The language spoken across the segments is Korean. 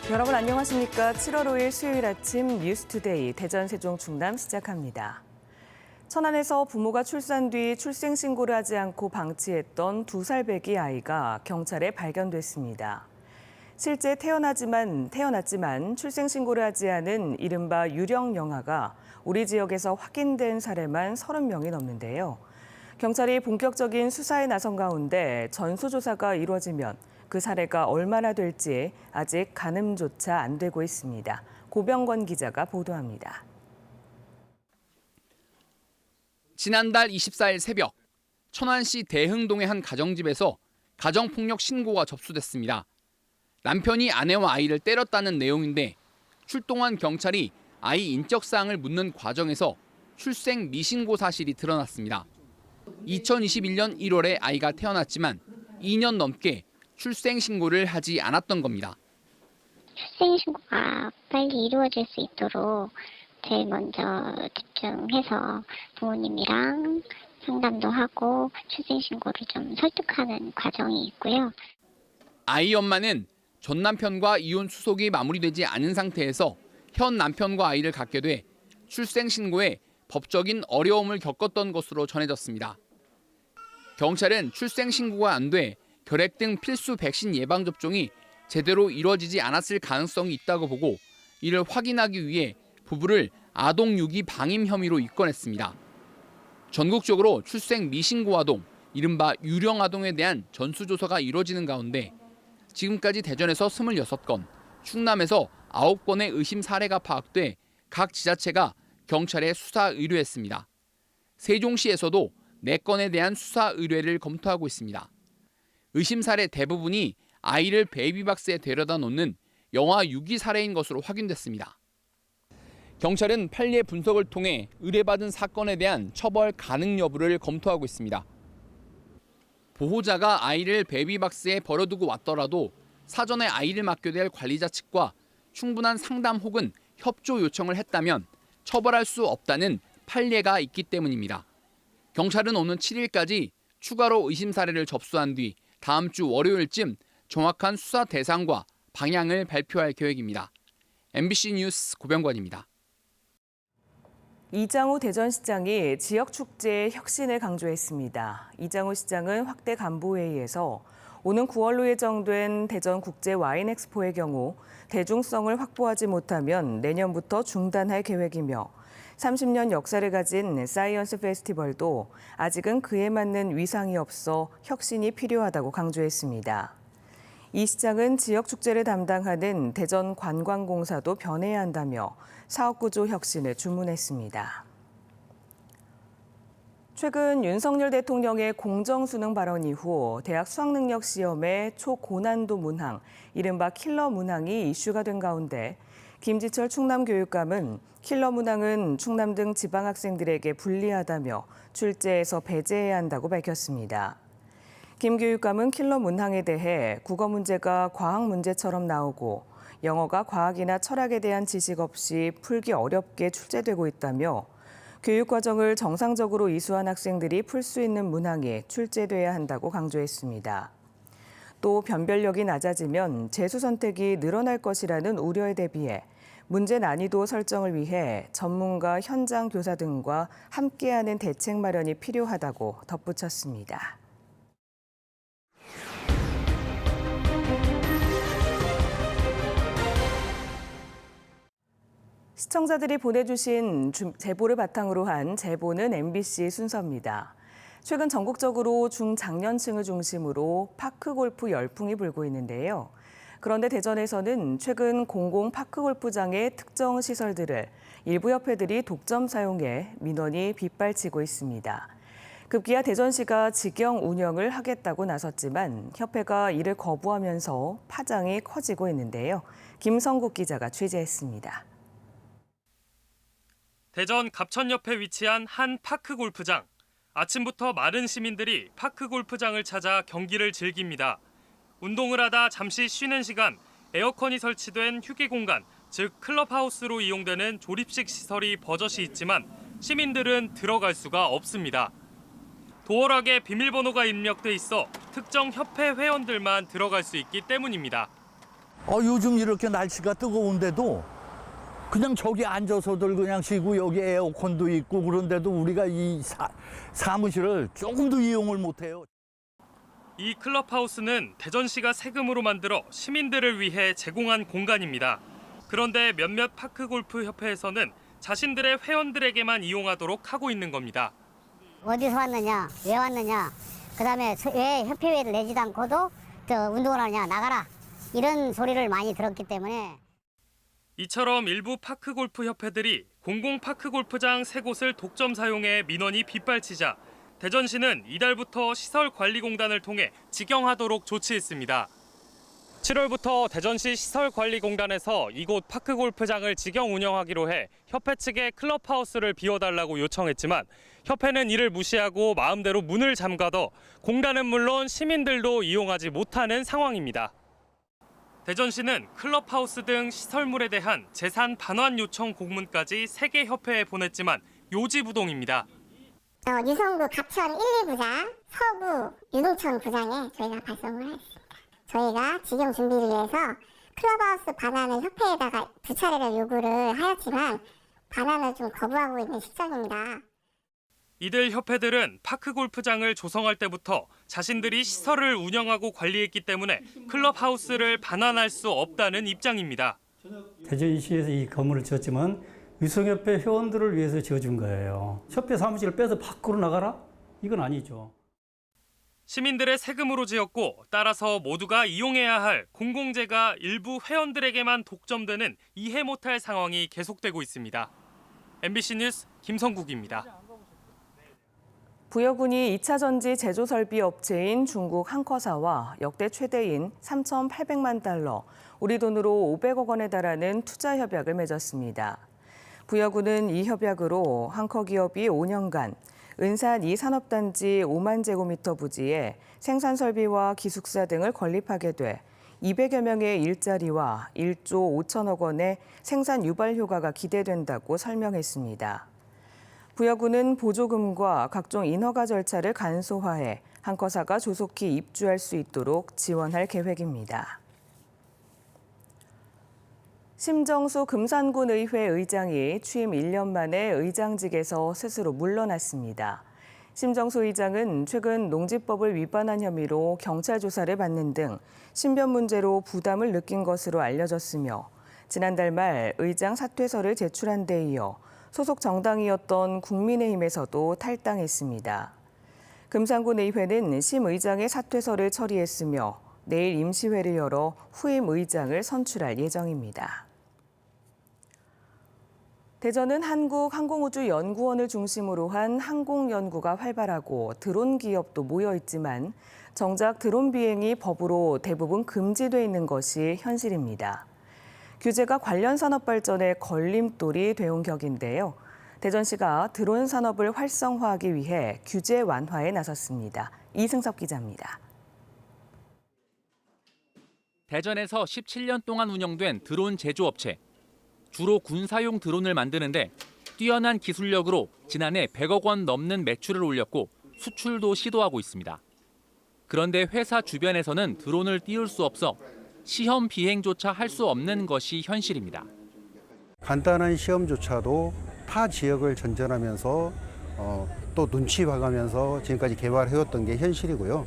여러분 안녕하십니까? 7월 5일 수요일 아침 뉴스투데이 대전 세종 충남 시작합니다. 천안에서 부모가 출산 뒤 출생신고를 하지 않고 방치했던 2살 배기 아이가 경찰에 발견됐습니다. 실제 태어났지만 출생신고를 하지 않은 이른바 유령 영아가 우리 지역에서 확인된 사례만 30명이 넘는데요. 경찰이 본격적인 수사에 나선 가운데 전수조사가 이루어지면 그 사례가 얼마나 될지 아직 가늠조차 안 되고 있습니다. 고병권 기자가 보도합니다. 지난달 24일 새벽 천안시 대흥동의 한 가정집에서 가정폭력 신고가 접수됐습니다. 남편이 아내와 아이를 때렸다는 내용인데 출동한 경찰이 아이 인적사항을 묻는 과정에서 출생 미신고 사실이 드러났습니다. 2021년 1월에 아이가 태어났지만 2년 넘게 출생신고를 하지 않았던 겁니다. 출생신고가 빨리 이루어질 수 있도록 제일 먼저 집중해서 부모님이랑 상담도 하고 출생신고를 좀 설득하는 과정이 있고요. 아이 엄마는 전 남편과 이혼 수속이 마무리되지 않은 상태에서 현 남편과 아이를 갖게 돼 출생신고에 법적인 어려움을 겪었던 것으로 전해졌습니다. 경찰은 출생신고가 안 돼 결핵 등 필수 백신 예방접종이 제대로 이루어지지 않았을 가능성이 있다고 보고 이를 확인하기 위해 부부를 아동 유기 방임 혐의로 입건했습니다. 전국적으로 출생 미신고 아동, 이른바 유령 아동에 대한 전수조사가 이루어지는 가운데 지금까지 대전에서 26건, 충남에서 9건의 의심 사례가 파악돼 각 지자체가 경찰에 수사 의뢰했습니다. 세종시에서도 4건에 대한 수사 의뢰를 검토하고 있습니다. 의심 사례 대부분이 아이를 베이비박스에 데려다 놓는 영아 유기 사례인 것으로 확인됐습니다. 경찰은 판례 분석을 통해 의뢰받은 사건에 대한 처벌 가능 여부를 검토하고 있습니다. 보호자가 아이를 베이비박스에 버려두고 왔더라도 사전에 아이를 맡게 될 관리자 측과 충분한 상담 혹은 협조 요청을 했다면 처벌할 수 없다는 판례가 있기 때문입니다. 경찰은 오는 7일까지 추가로 의심 사례를 접수한 뒤 다음 주 월요일쯤 정확한 수사 대상과 방향을 발표할 계획입니다. MBC 뉴스 고병관입니다. 이장우 대전시장이 지역 축제의 혁신을 강조했습니다. 이장우 시장은 확대 간부회의에서 오는 9월로 예정된 대전국제와인엑스포의 경우 대중성을 확보하지 못하면 내년부터 중단할 계획이며 30년 역사를 가진 사이언스 페스티벌도 아직은 그에 맞는 위상이 없어 혁신이 필요하다고 강조했습니다. 이 시장은 지역 축제를 담당하는 대전관광공사도 변해야 한다며 사업구조 혁신을 주문했습니다. 최근 윤석열 대통령의 공정수능 발언 이후 대학 수학능력 시험의 초고난도 문항, 이른바 킬러 문항이 이슈가 된 가운데 김지철 충남교육감은 킬러 문항은 충남 등 지방학생들에게 불리하다며 출제에서 배제해야 한다고 밝혔습니다. 김 교육감은 킬러 문항에 대해 국어 문제가 과학 문제처럼 나오고 영어가 과학이나 철학에 대한 지식 없이 풀기 어렵게 출제되고 있다며 교육 과정을 정상적으로 이수한 학생들이 풀 수 있는 문항이 출제돼야 한다고 강조했습니다. 또 변별력이 낮아지면 재수 선택이 늘어날 것이라는 우려에 대비해 문제 난이도 설정을 위해 전문가, 현장 교사 등과 함께하는 대책 마련이 필요하다고 덧붙였습니다. 시청자들이 보내주신 제보를 바탕으로 한 제보는 MBC 순서입니다. 최근 전국적으로 중장년층을 중심으로 파크골프 열풍이 불고 있는데요. 그런데 대전에서는 최근 공공 파크골프장의 특정 시설들을 일부 협회들이 독점 사용해 민원이 빗발치고 있습니다. 급기야 대전시가 직영 운영을 하겠다고 나섰지만 협회가 이를 거부하면서 파장이 커지고 있는데요. 김성국 기자가 취재했습니다. 대전 갑천 옆에 위치한 한 파크 골프장. 아침부터 많은 시민들이 파크 골프장을 찾아 경기를 즐깁니다. 운동을 하다 잠시 쉬는 시간, 에어컨이 설치된 휴게 공간, 즉 클럽하우스로 이용되는 조립식 시설이 버젓이 있지만 시민들은 들어갈 수가 없습니다. 도어락에 비밀번호가 입력돼 있어 특정 협회 회원들만 들어갈 수 있기 때문입니다. 요즘 이렇게 날씨가 뜨거운데도 그냥 저기 앉아서들 그냥 쉬고 여기 에어컨도 있고 그런데도 우리가 이 사무실을 조금도 이용을 못해요. 이 클럽하우스는 대전시가 세금으로 만들어 시민들을 위해 제공한 공간입니다. 그런데 몇몇 파크골프협회에서는 자신들의 회원들에게만 이용하도록 하고 있는 겁니다. 어디서 왔느냐, 왜 왔느냐, 그다음에 왜 협회회를 내지도 않고도 운동을 하느냐, 나가라, 이런 소리를 많이 들었기 때문에. 이처럼 일부 파크골프협회들이 공공파크골프장 3곳을 독점 사용해 민원이 빗발치자 대전시는 이달부터 시설관리공단을 통해 직영하도록 조치했습니다. 7월부터 대전시 시설관리공단에서 이곳 파크골프장을 직영 운영하기로 해 협회 측에 클럽하우스를 비워달라고 요청했지만 협회는 이를 무시하고 마음대로 문을 잠가둬 공단은 물론 시민들도 이용하지 못하는 상황입니다. 대전시는 클럽하우스 등 시설물에 대한 재산 반환 요청 공문까지 3개 협회에 보냈지만 요지부동입니다. 유성구 가천 1, 2부장, 서구 유동천 부장에 저희가 발송을 했습니다. 저희가 직영 준비를 위해서 클럽하우스 반환을 협회에다가 2차례를 요구를 하였지만 반환을 좀 거부하고 있는 실정입니다. 이들 협회들은 파크골프장을 조성할 때부터 자신들이 시설을 운영하고 관리했기 때문에 클럽하우스를 반환할 수 없다는 입장입니다. 대전시에서 이 건물을 지었지만 유성협회 회원들을 위해서 지어준 거예요. 협회 사무실을 빼서 밖으로 나가라? 이건 아니죠. 시민들의 세금으로 지었고 따라서 모두가 이용해야 할 공공재가 일부 회원들에게만 독점되는 이해 못할 상황이 계속되고 있습니다. MBC 뉴스 김성국입니다. 부여군이 2차 전지 제조 설비 업체인 중국 한커사와 역대 최대인 3,800만 달러, 우리 돈으로 500억 원에 달하는 투자 협약을 맺었습니다. 부여군은 이 협약으로 한커 기업이 5년간 은산 2산업단지 5만 제곱미터 부지에 생산 설비와 기숙사 등을 건립하게 돼 200여 명의 일자리와 1조 5천억 원의 생산 유발 효과가 기대된다고 설명했습니다. 부여군은 보조금과 각종 인허가 절차를 간소화해 한커사가 조속히 입주할 수 있도록 지원할 계획입니다. 심정수 금산군 의회 의장이 취임 1년 만에 의장직에서 스스로 물러났습니다. 심정수 의장은 최근 농지법을 위반한 혐의로 경찰 조사를 받는 등 신변 문제로 부담을 느낀 것으로 알려졌으며 지난달 말 의장 사퇴서를 제출한 데 이어 소속 정당이었던 국민의힘에서도 탈당했습니다. 금산군 의회는 심 의장의 사퇴서를 처리했으며 내일 임시회를 열어 후임 의장을 선출할 예정입니다. 대전은 한국항공우주연구원을 중심으로 한 항공연구가 활발하고 드론 기업도 모여 있지만 정작 드론 비행이 법으로 대부분 금지돼 있는 것이 현실입니다. 규제가 관련 산업 발전에 걸림돌이 되온 격인데요. 대전시가 드론 산업을 활성화하기 위해 규제 완화에 나섰습니다. 이승섭 기자입니다. 대전에서 17년 동안 운영된 드론 제조업체. 주로 군사용 드론을 만드는데 뛰어난 기술력으로 지난해 100억 원 넘는 매출을 올렸고 수출도 시도하고 있습니다. 그런데 회사 주변에서는 드론을 띄울 수 없어 시험 비행조차 할 수 없는 것이 현실입니다. 간단한 시험조차도 타 지역을 전전하면서 또 눈치 봐가면서 지금까지 개발해왔던 게 현실이고요.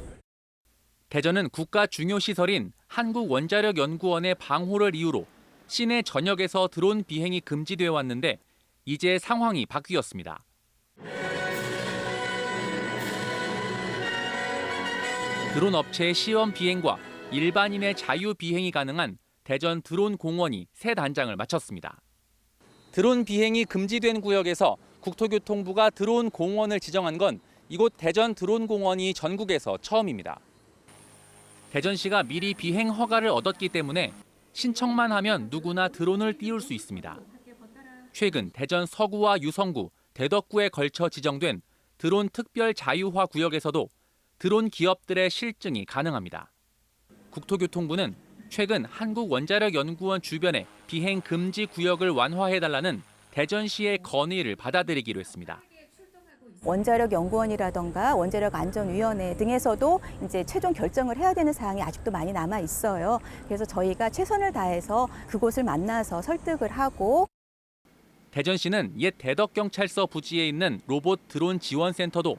대전은 국가 중요 시설인 한국원자력연구원의 방호를 이유로 시내 전역에서 드론 비행이 금지되어 왔는데 이제 상황이 바뀌었습니다. 드론 업체의 시험 비행과 일반인의 자유 비행이 가능한 대전 드론 공원이 새 단장을 마쳤습니다. 드론 비행이 금지된 구역에서 국토교통부가 드론 공원을 지정한 건 이곳 대전 드론 공원이 전국에서 처음입니다. 대전시가 미리 비행 허가를 얻었기 때문에 신청만 하면 누구나 드론을 띄울 수 있습니다. 최근 대전 서구와 유성구, 대덕구에 걸쳐 지정된 드론 특별 자유화 구역에서도 드론 기업들의 실증이 가능합니다. 국토교통부는 최근 한국원자력연구원 주변에 비행 금지 구역을 완화해달라는 대전시의 건의를 받아들이기로 했습니다. 원자력 연구원이라던가 원자력 안전위원회 등에서도 이제 최종 결정을 해야 되는 사항이 아직도 많이 남아 있어요. 그래서 저희가 최선을 다해서 그곳을 만나서 설득을 하고. 대전시는 옛 대덕경찰서 부지에 있는 로봇 드론 지원센터도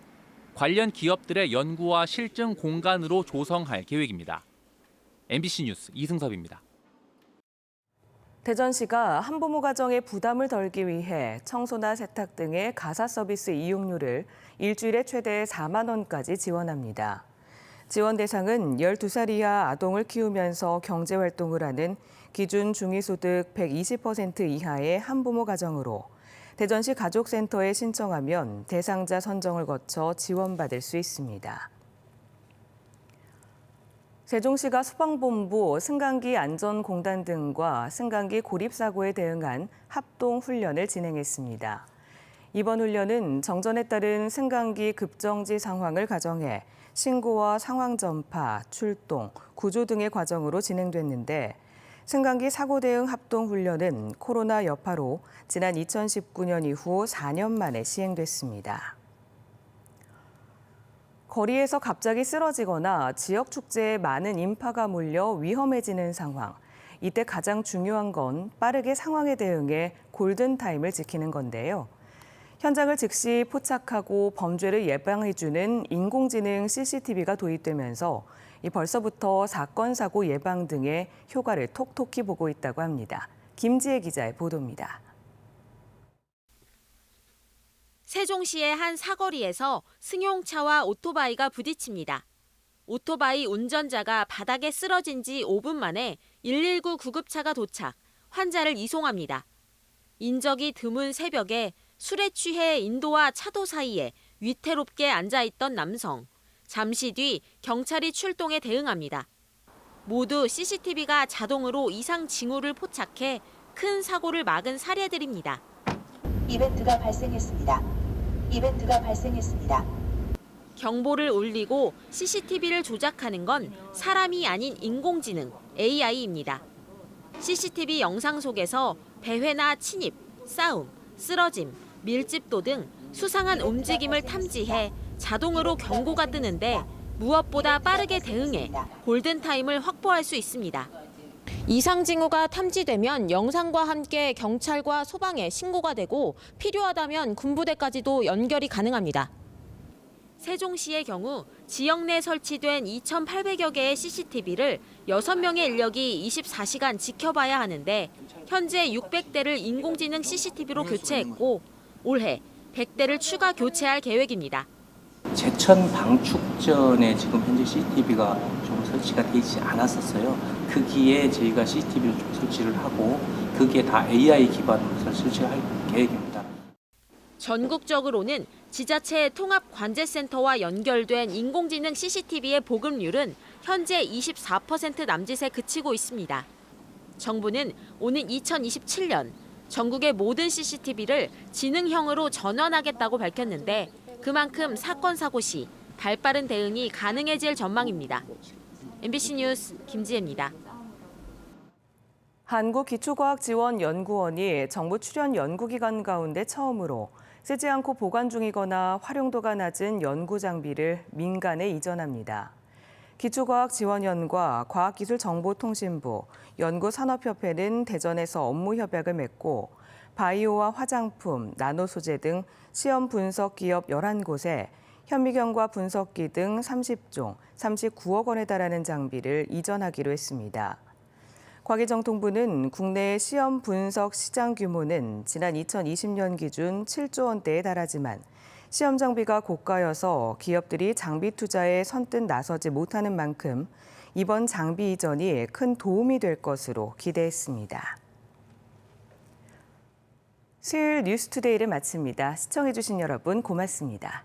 관련 기업들의 연구와 실증 공간으로 조성할 계획입니다. MBC 뉴스 이승섭입니다. 대전시가 한부모 가정의 부담을 덜기 위해 청소나 세탁 등의 가사 서비스 이용료를 일주일에 최대 4만 원까지 지원합니다. 지원 대상은 12살 이하 아동을 키우면서 경제활동을 하는 기준 중위소득 120% 이하의 한부모 가정으로 대전시 가족센터에 신청하면 대상자 선정을 거쳐 지원받을 수 있습니다. 세종시가 소방본부, 승강기 안전공단 등과 승강기 고립사고에 대응한 합동훈련을 진행했습니다. 이번 훈련은 정전에 따른 승강기 급정지 상황을 가정해 신고와 상황 전파, 출동, 구조 등의 과정으로 진행됐는데 승강기 사고 대응 합동훈련은 코로나 여파로 지난 2019년 이후 4년 만에 시행됐습니다. 거리에서 갑자기 쓰러지거나 지역 축제에 많은 인파가 몰려 위험해지는 상황. 이때 가장 중요한 건 빠르게 상황에 대응해 골든타임을 지키는 건데요. 현장을 즉시 포착하고 범죄를 예방해주는 인공지능 CCTV가 도입되면서 벌써부터 사건, 사고 예방 등의 효과를 톡톡히 보고 있다고 합니다. 김지혜 기자의 보도입니다. 세종시의 한 사거리에서 승용차와 오토바이가 부딪힙니다. 오토바이 운전자가 바닥에 쓰러진 지 5분 만에 119 구급차가 도착, 환자를 이송합니다. 인적이 드문 새벽에 술에 취해 인도와 차도 사이에 위태롭게 앉아있던 남성. 잠시 뒤 경찰이 출동해 대응합니다. 모두 CCTV가 자동으로 이상 징후를 포착해 큰 사고를 막은 사례들입니다. 이벤트가 발생했습니다. 경보를 울리고 CCTV를 조작하는 건 사람이 아닌 인공지능, AI입니다. CCTV 영상 속에서 배회나 침입, 싸움, 쓰러짐, 밀집도 등 수상한 움직임을 탐지해 자동으로 경고가 뜨는데 무엇보다 빠르게 대응해 골든타임을 확보할 수 있습니다. 이상 징후가 탐지되면 영상과 함께 경찰과 소방에 신고가 되고 필요하다면 군부대까지도 연결이 가능합니다. 세종시의 경우 지역 내 설치된 2,800여 개의 CCTV를 6명의 인력이 24시간 지켜봐야 하는데 현재 600대를 인공지능 CCTV로 교체했고 올해 100대를 추가 교체할 계획입니다. 제천 방축전에 지금 현재 CCTV가 좀 설치가 되지 않았었어요. 거기에 저희가 CCTV를 좀 설치를 하고 거기에 다 AI 기반으로 설치할 계획입니다. 전국적으로는 지자체 통합관제센터와 연결된 인공지능 CCTV의 보급률은 현재 24% 남짓에 그치고 있습니다. 정부는 오는 2027년 전국의 모든 CCTV를 지능형으로 전환하겠다고 밝혔는데 그만큼 사건 사고 시 발빠른 대응이 가능해질 전망입니다. MBC 뉴스 김지혜입니다. 한국기초과학지원연구원이 정부 출연 연구기관 가운데 처음으로 쓰지 않고 보관 중이거나 활용도가 낮은 연구 장비를 민간에 이전합니다. 기초과학지원연과 과학기술정보통신부, 연구산업협회는 대전에서 업무 협약을 맺고 바이오와 화장품, 나노소재 등 시험 분석 기업 11곳에 현미경과 분석기 등 30종, 39억 원에 달하는 장비를 이전하기로 했습니다. 과기정통부는 국내 시험 분석 시장 규모는 지난 2020년 기준 7조 원대에 달하지만 시험 장비가 고가여서 기업들이 장비 투자에 선뜻 나서지 못하는 만큼 이번 장비 이전이 큰 도움이 될 것으로 기대했습니다. 수요일 뉴스투데이를 마칩니다. 시청해주신 여러분 고맙습니다.